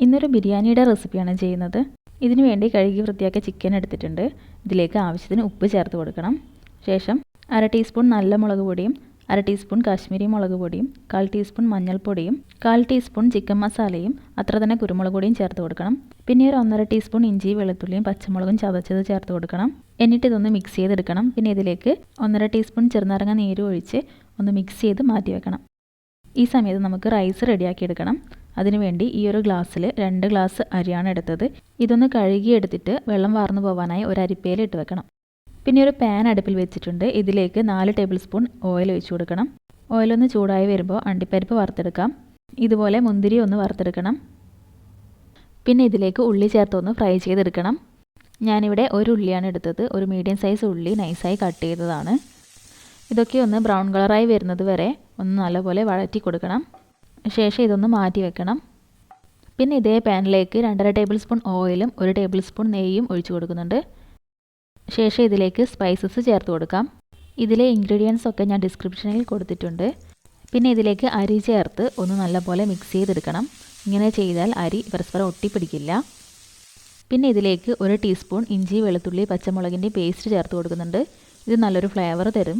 ഇന്നൊരു ബിരിയാണിയുടെ റെസിപ്പിയാണ് ചെയ്യുന്നത്. ഇതിനു വേണ്ടി കഴുകി വൃത്തിയാക്കിയ ചിക്കൻ എടുത്തിട്ടുണ്ട്. ഇതിലേക്ക് ആവശ്യത്തിന് ഉപ്പ് ചേർത്ത് കൊടുക്കണം. ശേഷം 1/2 ടീസ്പൂൺ നല്ല മുളക് പൊടിയും 1/2 ടീസ്പൂൺ കാശ്മീരി മുളക് പൊടിയും 1/4 ടീസ്പൂൺ മഞ്ഞൾപ്പൊടിയും 1/4 ടീസ്പൂൺ ചിക്കൻ മസാലയും അത്ര തന്നെ കുരുമുളക് പൊടിയും ചേർത്ത് കൊടുക്കണം. പിന്നെ ഒരു 1/2 ടീസ്പൂൺ ഇഞ്ചി വെളുത്തുള്ളിയും പച്ചമുളകും ചതച്ചത് ചേർത്ത് കൊടുക്കണം. എന്നിട്ട് ഇതൊന്ന് മിക്സ് ചെയ്തെടുക്കണം. പിന്നെ ഇതിലേക്ക് 1/2 ടീസ്പൂൺ ചെറുനാരങ്ങ നീര് ഒഴിച്ച് ഒന്ന് മിക്സ് ചെയ്ത് മാറ്റി വെക്കണം. ഈ സമയത്ത് നമുക്ക് റൈസ് റെഡിയാക്കി എടുക്കണം. അതിനുവേണ്ടി ഈ ഒരു ഗ്ലാസ്സിൽ 2 ഗ്ലാസ് അരിയാണ് എടുത്തത്. ഇതൊന്ന് കഴുകിയെടുത്തിട്ട് വെള്ളം വാർന്നു പോകാനായി ഒരു അരിപ്പയിൽ ഇട്ട് വെക്കണം. പിന്നെ ഒരു പാൻ അടുപ്പിൽ വെച്ചിട്ടുണ്ട്. ഇതിലേക്ക് 4 ടേബിൾ സ്പൂൺ ഓയിൽ ഒഴിച്ചു കൊടുക്കണം. ഓയിലൊന്ന് ചൂടായി വരുമ്പോൾ അണ്ടിപ്പരിപ്പ് വറുത്തെടുക്കാം. ഇതുപോലെ മുന്തിരി ഒന്ന് വറുത്തെടുക്കണം. പിന്നെ ഇതിലേക്ക് ഉള്ളി ചേർത്തൊന്ന് ഫ്രൈ ചെയ്തെടുക്കണം. ഞാനിവിടെ ഒരു ഉള്ളിയാണ് എടുത്തത്. ഒരു മീഡിയം സൈസ് ഉള്ളി നൈസായി കട്ട് ചെയ്തതാണ്. ഇതൊക്കെ ഒന്ന് ബ്രൗൺ കളറായി വരുന്നത് വരെ ഒന്ന് നല്ലപോലെ വഴറ്റി കൊടുക്കണം. ശേഷം ഇതൊന്ന് മാറ്റി വെക്കണം. പിന്നെ ഇതേ പാനിലേക്ക് 2.5 ടേബിൾ സ്പൂൺ ഓയിലും 1 ടേബിൾ സ്പൂൺ നെയ്യും ഒഴിച്ചു കൊടുക്കുന്നുണ്ട്. ശേഷം ഇതിലേക്ക് സ്പൈസസ് ചേർത്ത് കൊടുക്കാം. ഇതിലെ ഇൻഗ്രീഡിയൻസ് ഒക്കെ ഞാൻ ഡിസ്ക്രിപ്ഷനിൽ കൊടുത്തിട്ടുണ്ട്. പിന്നെ ഇതിലേക്ക് അരി ചേർത്ത് ഒന്ന് നല്ലപോലെ മിക്സ് ചെയ്തെടുക്കണം. ഇങ്ങനെ ചെയ്താൽ അരി പരസ്പരം ഒട്ടിപ്പിടിക്കില്ല. പിന്നെ ഇതിലേക്ക് 1 ടീസ്പൂൺ ഇഞ്ചി വെളുത്തുള്ളി പച്ചമുളകിൻ്റെ പേസ്റ്റ് ചേർത്ത് കൊടുക്കുന്നുണ്ട്. ഇത് നല്ലൊരു ഫ്ലേവർ തരും.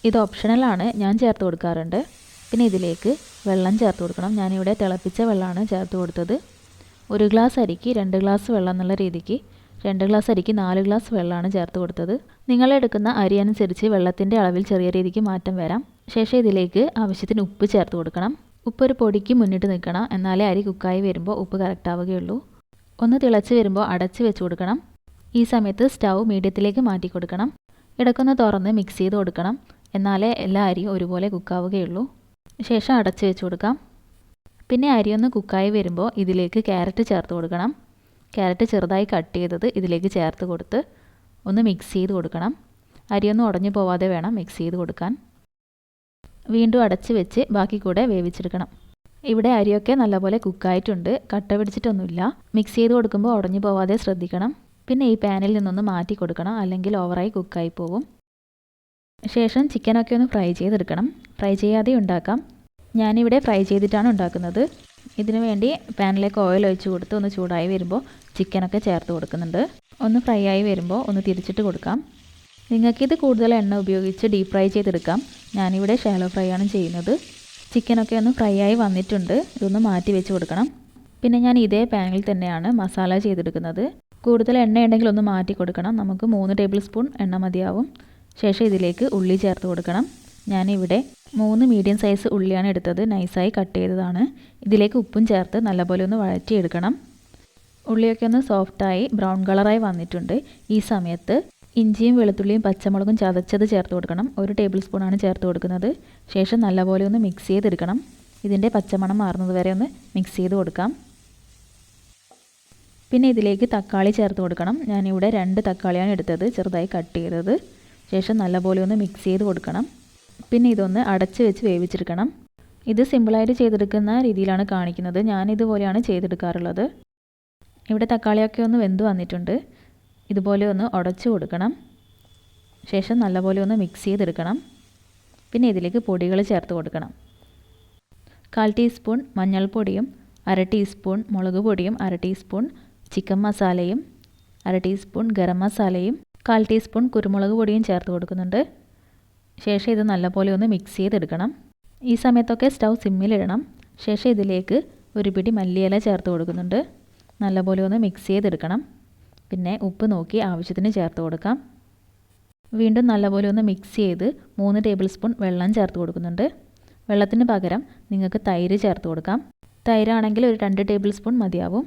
ഇത് ഓപ്ഷണലാണ്, ഞാൻ ചേർത്ത് കൊടുക്കാറുണ്ട്. പിന്നെ ഇതിലേക്ക് വെള്ളം ചേർത്ത് കൊടുക്കണം. ഞാനിവിടെ തിളപ്പിച്ച വെള്ളമാണ് ചേർത്ത് കൊടുത്തത്. 1 ഗ്ലാസ് അരിക്ക് 2 ഗ്ലാസ് വെള്ളം എന്നുള്ള രീതിക്ക് 2 ഗ്ലാസ് അരിക്ക് 4 ഗ്ലാസ് വെള്ളമാണ് ചേർത്ത് കൊടുത്തത്. നിങ്ങളെടുക്കുന്ന അരി അനുസരിച്ച് വെള്ളത്തിൻ്റെ അളവിൽ ചെറിയ രീതിക്ക് മാറ്റം വരാം. ശേഷം ഇതിലേക്ക് ആവശ്യത്തിന് ഉപ്പ് ചേർത്ത് കൊടുക്കണം. ഉപ്പ് ഒരു പൊടിക്ക് മുന്നിട്ട് നിൽക്കണം, എന്നാലേ അരി കുക്കായി വരുമ്പോൾ ഉപ്പ് കറക്റ്റ് ആവുകയുള്ളൂ. ഒന്ന് തിളച്ച് വരുമ്പോൾ അടച്ച് വെച്ച് കൊടുക്കണം. ഈ സമയത്ത് സ്റ്റൗ മീഡിയത്തിലേക്ക് മാറ്റി കൊടുക്കണം. ഇടയ്ക്കൊന്ന് തുറന്ന് മിക്സ് ചെയ്ത് കൊടുക്കണം, എന്നാലേ എല്ലാ അരിയും ഒരുപോലെ കുക്കാവുകയുള്ളൂ. ശേഷം അടച്ച് വെച്ച് കൊടുക്കാം. പിന്നെ അരിയൊന്ന് കുക്കായി വരുമ്പോൾ ഇതിലേക്ക് ക്യാരറ്റ് ചേർത്ത് കൊടുക്കണം. ക്യാരറ്റ് ചെറുതായി കട്ട് ചെയ്തത് ഇതിലേക്ക് ചേർത്ത് കൊടുത്ത് ഒന്ന് മിക്സ് ചെയ്ത് കൊടുക്കണം. അരിയൊന്നും ഉടഞ്ഞു പോവാതെ വേണം മിക്സ് ചെയ്ത് കൊടുക്കാൻ. വീണ്ടും അടച്ച് വെച്ച് ബാക്കി കൂടെ വേവിച്ചെടുക്കണം. ഇവിടെ അരിയൊക്കെ നല്ലപോലെ കുക്കായിട്ടുണ്ട്, കട്ട പിടിച്ചിട്ടൊന്നുമില്ല. മിക്സ് ചെയ്ത് കൊടുക്കുമ്പോൾ ഉടഞ്ഞു പോവാതെ ശ്രദ്ധിക്കണം. പിന്നെ ഈ പാനിൽ നിന്നൊന്ന് മാറ്റി കൊടുക്കണം, അല്ലെങ്കിൽ ഓവറായി കുക്കായി പോകും. ശേഷം ചിക്കനൊക്കെ ഒന്ന് ഫ്രൈ ചെയ്തെടുക്കണം. ഫ്രൈ ചെയ്യാതെ ഉണ്ടാക്കാം. ഞാനിവിടെ ഫ്രൈ ചെയ്തിട്ടാണ് ഉണ്ടാക്കുന്നത്. ഇതിനു വേണ്ടി പാനിലേക്ക് ഓയിൽ ഒഴിച്ച് കൊടുത്ത് ഒന്ന് ചൂടായി വരുമ്പോൾ ചിക്കനൊക്കെ ചേർത്ത് കൊടുക്കുന്നുണ്ട്. ഒന്ന് ഫ്രൈ ആയി വരുമ്പോൾ ഒന്ന് തിരിച്ചിട്ട് കൊടുക്കാം. നിങ്ങൾക്കിത് കൂടുതൽ എണ്ണ ഉപയോഗിച്ച് ഡീപ്പ് ഫ്രൈ ചെയ്തെടുക്കാം. ഞാനിവിടെ ഷാലോ ഫ്രൈ ആണ് ചെയ്യുന്നത്. ചിക്കനൊക്കെ ഒന്ന് ഫ്രൈ ആയി വന്നിട്ടുണ്ട്. ഇതൊന്ന് മാറ്റി വെച്ച് കൊടുക്കണം. പിന്നെ ഞാൻ ഇതേ പാനിൽ തന്നെയാണ് മസാല ചെയ്തെടുക്കുന്നത്. കൂടുതൽ എണ്ണ ഉണ്ടെങ്കിൽ ഒന്ന് മാറ്റി കൊടുക്കണം. നമുക്ക് 3 ടേബിൾ സ്പൂൺ എണ്ണ മതിയാവും. ശേഷം ഇതിലേക്ക് ഉള്ളി ചേർത്ത് കൊടുക്കണം. ഞാനിവിടെ 3 മീഡിയം സൈസ് ഉള്ളിയാണ് എടുത്തത്. നൈസായി കട്ട് ചെയ്തതാണ്. ഇതിലേക്ക് ഉപ്പും ചേർത്ത് നല്ലപോലെ ഒന്ന് വഴറ്റിയെടുക്കണം. ഉള്ളിയൊക്കെ ഒന്ന് സോഫ്റ്റായി ബ്രൗൺ കളറായി വന്നിട്ടുണ്ട്. ഈ സമയത്ത് ഇഞ്ചിയും വെളുത്തുള്ളിയും പച്ചമുളകും ചതച്ചത് ചേർത്ത് കൊടുക്കണം. 1 ടേബിൾ സ്പൂണാണ് ചേർത്ത് കൊടുക്കുന്നത്. ശേഷം നല്ലപോലെ ഒന്ന് മിക്സ് ചെയ്തെടുക്കണം. ഇതിൻ്റെ പച്ചമണം മാറുന്നത് വരെ ഒന്ന് മിക്സ് ചെയ്ത് കൊടുക്കാം. പിന്നെ ഇതിലേക്ക് തക്കാളി ചേർത്ത് കൊടുക്കണം. ഞാനിവിടെ 2 തക്കാളിയാണ് എടുത്തത്, ചെറുതായി കട്ട് ചെയ്തത്. ശേഷം നല്ലപോലെ ഒന്ന് മിക്സ് ചെയ്ത് കൊടുക്കണം. പിന്നെ ഇതൊന്ന് അടച്ച് വെച്ച് വേവിച്ചെടുക്കണം. ഇത് സിമ്പിളായിട്ട് ചെയ്തെടുക്കുന്ന രീതിയിലാണ് കാണിക്കുന്നത്. ഞാനിതുപോലെയാണ് ചെയ്തെടുക്കാറുള്ളത്. ഇവിടെ തക്കാളിയൊക്കെ ഒന്ന് വെന്ത് വന്നിട്ടുണ്ട്. ഇതുപോലെ ഒന്ന് ഉടച്ചു കൊടുക്കണം. ശേഷം നല്ലപോലെ ഒന്ന് മിക്സ് ചെയ്തെടുക്കണം. പിന്നെ ഇതിലേക്ക് പൊടികൾ ചേർത്ത് കൊടുക്കണം. 1/4 ടീസ്പൂൺ മഞ്ഞൾപ്പൊടിയും 1/2 ടീസ്പൂൺ മുളക് പൊടിയും 1/2 ടീസ്പൂൺ ചിക്കൻ മസാലയും 1/2 ടീസ്പൂൺ ഗരം മസാലയും 1/4 ടീസ്പൂൺ കുരുമുളക് പൊടിയും ചേർത്ത് കൊടുക്കുന്നുണ്ട്. ശേഷം ഇത് നല്ലപോലെ ഒന്ന് മിക്സ് ചെയ്തെടുക്കണം. ഈ സമയത്തൊക്കെ സ്റ്റൗ സിമ്മിലിടണം. ശേഷം ഇതിലേക്ക് ഒരു പിടി മല്ലിയില ചേർത്ത് കൊടുക്കുന്നുണ്ട്. നല്ലപോലെ ഒന്ന് മിക്സ് ചെയ്തെടുക്കണം. പിന്നെ ഉപ്പ് നോക്കി ആവശ്യത്തിന് ചേർത്ത് കൊടുക്കാം. വീണ്ടും നല്ലപോലെ ഒന്ന് മിക്സ് ചെയ്ത് 3 ടേബിൾ സ്പൂൺ വെള്ളം ചേർത്ത് കൊടുക്കുന്നുണ്ട്. വെള്ളത്തിന് പകരം നിങ്ങൾക്ക് തൈര് ചേർത്ത് കൊടുക്കാം. തൈരാണെങ്കിൽ ഒരു 2 ടേബിൾ സ്പൂൺ മതിയാവും.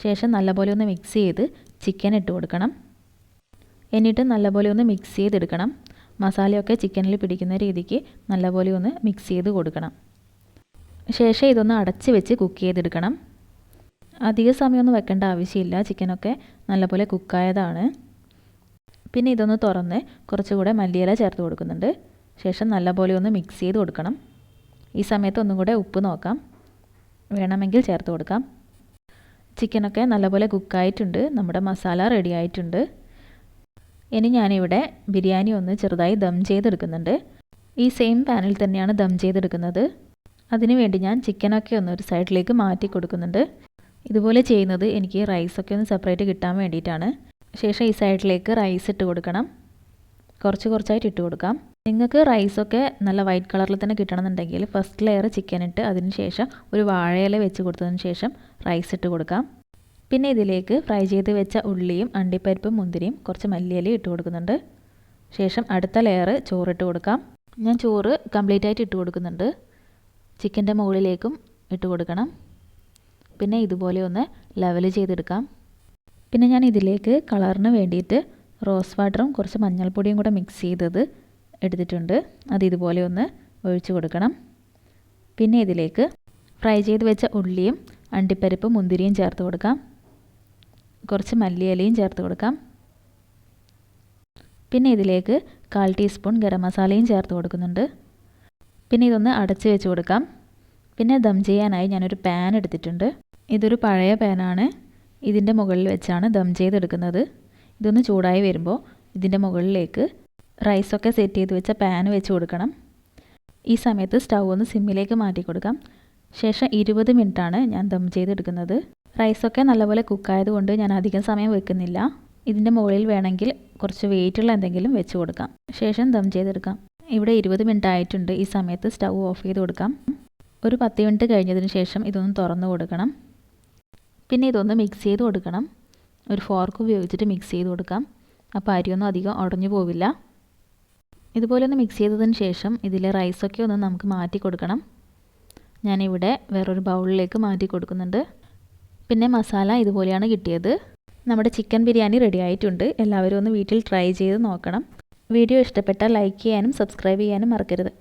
ശേഷം നല്ലപോലെ ഒന്ന് മിക്സ് ചെയ്ത് ചിക്കൻ ഇട്ട് കൊടുക്കണം. എന്നിട്ട് നല്ലപോലെ ഒന്ന് മിക്സ് ചെയ്തെടുക്കണം. മസാലയൊക്കെ ചിക്കനിൽ പിടിക്കുന്ന രീതിക്ക് നല്ലപോലെ ഒന്ന് മിക്സ് ചെയ്ത് കൊടുക്കണം. ശേഷം ഇതൊന്ന് അടച്ച് വെച്ച് കുക്ക് ചെയ്തെടുക്കണം. അധിക സമയമൊന്നും വെക്കേണ്ട ആവശ്യമില്ല. ചിക്കനൊക്കെ നല്ലപോലെ കുക്കായതാണ്. പിന്നെ ഇതൊന്ന് തുറന്ന് കുറച്ചുകൂടെ മല്ലിയില ചേർത്ത് കൊടുക്കുന്നുണ്ട്. ശേഷം നല്ലപോലെ ഒന്ന് മിക്സ് ചെയ്ത് കൊടുക്കണം. ഈ സമയത്ത് ഒന്നും കൂടെ ഉപ്പ് നോക്കാം, വേണമെങ്കിൽ ചേർത്ത് കൊടുക്കാം. ചിക്കനൊക്കെ നല്ലപോലെ കുക്കായിട്ടുണ്ട്. നമ്മുടെ മസാല റെഡി ആയിട്ടുണ്ട്. ഇനി ഞാനിവിടെ ബിരിയാണി ഒന്ന് ചെറുതായി ദം ചെയ്തെടുക്കുന്നുണ്ട്. ഈ സെയിം പാനിൽ തന്നെയാണ് ദം ചെയ്തെടുക്കുന്നത്. അതിനുവേണ്ടി ഞാൻ ചിക്കനൊക്കെ ഒന്ന് ഒരു സൈഡിലേക്ക് മാറ്റി കൊടുക്കുന്നുണ്ട്. ഇതുപോലെ ചെയ്യുന്നത് എനിക്ക് റൈസൊക്കെ ഒന്ന് സെപ്പറേറ്റ് കിട്ടാൻ വേണ്ടിയിട്ടാണ്. ശേഷം ഈ സൈഡിലേക്ക് റൈസ് ഇട്ട് കൊടുക്കണം. കുറച്ച് കുറച്ചായിട്ട് ഇട്ട് കൊടുക്കാം. നിങ്ങൾക്ക് റൈസൊക്കെ നല്ല വൈറ്റ് കളറിൽ തന്നെ കിട്ടണമെന്നുണ്ടെങ്കിൽ ഫസ്റ്റ് ലെയർ ചിക്കൻ ഇട്ട് അതിന് ശേഷം ഒരു വാഴയില വെച്ച് കൊടുത്തതിന് ശേഷം റൈസ് ഇട്ട് കൊടുക്കാം. പിന്നെ ഇതിലേക്ക് ഫ്രൈ ചെയ്ത് വെച്ച ഉള്ളിയും അണ്ടിപ്പരിപ്പും മുന്തിരിയും കുറച്ച് മല്ലിയിലയും ഇട്ട് കൊടുക്കുന്നുണ്ട്. ശേഷം അടുത്ത ലെയർ ചോറിട്ട് കൊടുക്കാം. ഞാൻ ചോറ് കംപ്ലീറ്റ് ആയിട്ട് ഇട്ട് കൊടുക്കുന്നുണ്ട്. ചിക്കൻ്റെ മുകളിലേക്കും ഇട്ട് കൊടുക്കണം. പിന്നെ ഇതുപോലെ ഒന്ന് ലെവൽ ചെയ്തെടുക്കാം. പിന്നെ ഞാൻ ഇതിലേക്ക് കളറിന് വേണ്ടിയിട്ട് റോസ് വാട്ടറും കുറച്ച് മഞ്ഞൾപ്പൊടിയും കൂടെ മിക്സ് ചെയ്തത് എടുത്തിട്ടുണ്ട്. അത് ഇതുപോലെ ഒന്ന് ഒഴിച്ച് കൊടുക്കണം. പിന്നെ ഇതിലേക്ക് ഫ്രൈ ചെയ്ത് വെച്ച ഉള്ളിയും അണ്ടിപ്പരിപ്പും മുന്തിരിയും ചേർത്ത് കൊടുക്കാം. കുറച്ച് മല്ലിയിലയും ചേർത്ത് കൊടുക്കാം. പിന്നെ ഇതിലേക്ക് 1/4 ടീസ്പൂൺ ഗരം മസാലയും ചേർത്ത് കൊടുക്കുന്നുണ്ട്. പിന്നെ ഇതൊന്ന് അടച്ച് വെച്ച് കൊടുക്കാം. പിന്നെ ദം ചെയ്യാനായി ഞാനൊരു പാൻ എടുത്തിട്ടുണ്ട്. ഇതൊരു പഴയ പാനാണ്. ഇതിൻ്റെ മുകളിൽ വെച്ചാണ് ദം ചെയ്തെടുക്കുന്നത്. ഇതൊന്ന് ചൂടായി വരുമ്പോൾ ഇതിൻ്റെ മുകളിലേക്ക് റൈസൊക്കെ സെറ്റ് ചെയ്ത് വെച്ച പാൻ വെച്ച് കൊടുക്കണം. ഈ സമയത്ത് സ്റ്റൗ ഒന്ന് സിമ്മിലേക്ക് മാറ്റി കൊടുക്കാം. ശേഷം 20 മിനിറ്റാണ് ഞാൻ ദം ചെയ്തെടുക്കുന്നത്. റൈസൊക്കെ നല്ലപോലെ കുക്കായതുകൊണ്ട് ഞാൻ അധികം സമയം വെക്കുന്നില്ല. ഇതിൻ്റെ മുകളിൽ വേണമെങ്കിൽ കുറച്ച് വെയിറ്റുള്ള എന്തെങ്കിലും വെച്ച് കൊടുക്കാം. ശേഷം ദം ചെയ്തെടുക്കാം. ഇവിടെ 20 മിനിറ്റ് ആയിട്ടുണ്ട്. ഈ സമയത്ത് സ്റ്റൗ ഓഫ് ചെയ്ത് കൊടുക്കാം. ഒരു 10 മിനിറ്റ് കഴിഞ്ഞതിന് ശേഷം ഇതൊന്ന് തുറന്ന് കൊടുക്കണം. പിന്നെ ഇതൊന്ന് മിക്സ് ചെയ്ത് കൊടുക്കണം. ഒരു ഫോർക്ക് ഉപയോഗിച്ചിട്ട് മിക്സ് ചെയ്ത് കൊടുക്കാം. അപ്പോൾ അരിയൊന്നും അധികം ഉടഞ്ഞു പോവില്ല. ഇതുപോലെ ഒന്ന് മിക്സ് ചെയ്തതിന് ശേഷം ഇതിലെ റൈസൊക്കെ ഒന്ന് നമുക്ക് മാറ്റി കൊടുക്കണം. ഞാനിവിടെ വേറൊരു ബൗളിലേക്ക് മാറ്റി കൊടുക്കുന്നുണ്ട്. പിന്നെ മസാല ഇതുപോലെയാണ് കിട്ടിയത്. നമ്മുടെ ചിക്കൻ ബിരിയാണി റെഡി ആയിട്ടുണ്ട്. എല്ലാവരും ഒന്ന് വീട്ടിൽ ട്രൈ ചെയ്ത് നോക്കണം. വീഡിയോ ഇഷ്ടപ്പെട്ടാൽ ലൈക്ക് ചെയ്യാനും സബ്സ്ക്രൈബ് ചെയ്യാനും മറക്കരുത്.